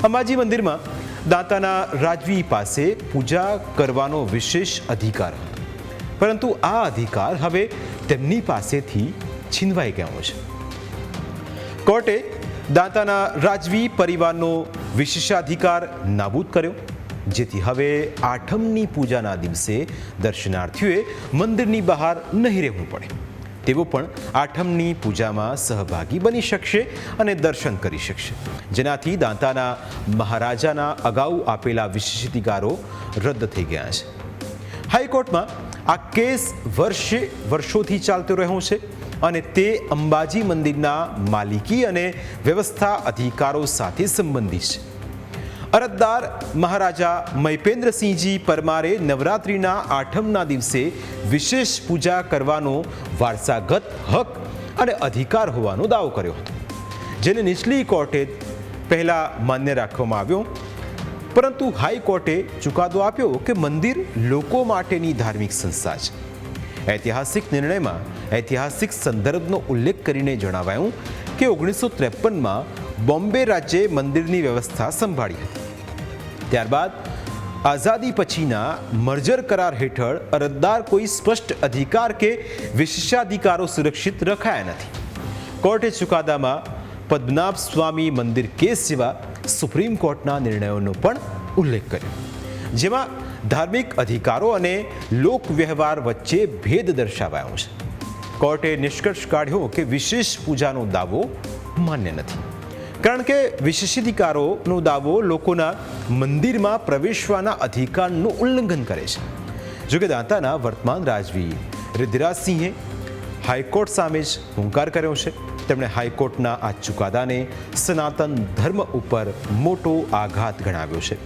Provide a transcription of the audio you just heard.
અંબાજી મંદિરમાં દાંતાના રાજવી પાસે પૂજા કરવાનો વિશેષ અધિકાર હતો, પરંતુ આ અધિકાર હવે તેમની પાસેથી છીનવાઈ ગયો છે. કોર્ટે દાંતાના રાજવી પરિવારનો વિશેષાધિકાર નાબૂદ કર્યો, જેથી હવે આઠમની પૂજાના દિવસે દર્શનાર્થીઓએ મંદિરની બહાર નહીં રહેવું પડે. તેઓ પણ આઠમની પૂજામાં સહભાગી બની શકશે અને દર્શન કરી શકશે, જેનાથી દાંતાના મહારાજાના અગાઉ આપેલા વિશેષાધિકારો રદ થઈ ગયા છે. હાઈકોર્ટમાં આ કેસ વર્ષોથી ચાલતો રહ્યો છે અને તે અંબાજી મંદિરના માલિકી અને વ્યવસ્થા અધિકારો સાથે સંબંધિત છે. અરજદાર મહારાજા મહિપેન્દ્રસિંહજી પરમારે નવરાત્રિના આઠમના દિવસે વિશેષ પૂજા કરવાનો વારસાગત હક અને અધિકાર હોવાનો દાવો કર્યો હતો, જેને નીચલી કોર્ટે પહેલાં માન્ય રાખવામાં આવ્યો, પરંતુ હાઈકોર્ટે ચુકાદો આપ્યો કે મંદિર લોકો માટેની ધાર્મિક સંસ્થા છે. ઐતિહાસિક નિર્ણયમાં ઐતિહાસિક સંદર્ભનો ઉલ્લેખ કરીને જણાવાયું કે 1953માં બોમ્બે રાજ્યે મંદિરની વ્યવસ્થા સંભાળી હતી. ત્યારબાદ આઝાદી પછીના મર્જર કરાર હેઠળ અરજદાર કોઈ સ્પષ્ટ અધિકાર કે વિશેષાધિકારો સુરક્ષિત રખાયા નથી. કોર્ટે ચુકાદામાં પદ્મનાભ સ્વામી મંદિર કેસ જેવા સુપ્રીમ કોર્ટના નિર્ણયોનો પણ ઉલ્લેખ કર્યો, જેમાં ધાર્મિક અધિકારો અને લોક વ્યવહાર વચ્ચે ભેદ દર્શાવાયો છે. કોર્ટે નિષ્કર્ષ કાઢ્યો કે વિશેષ પૂજાનો દાવો માન્ય નથી, કારણ કે વિશેષાધિકારોનો દાવો લોકોના મંદિરમાં પ્રવેશવાના અધિકારનું ઉલ્લંઘન કરે છે. જોકે દાંતાના વર્તમાન રાજવી રિદ્ધરાજસિંહે હાઈકોર્ટ સામે જ હુંકાર કર્યો છે. તેમણે હાઈકોર્ટના આ ચુકાદાને સનાતન ધર્મ ઉપર મોટો આઘાત ગણાવ્યો છે.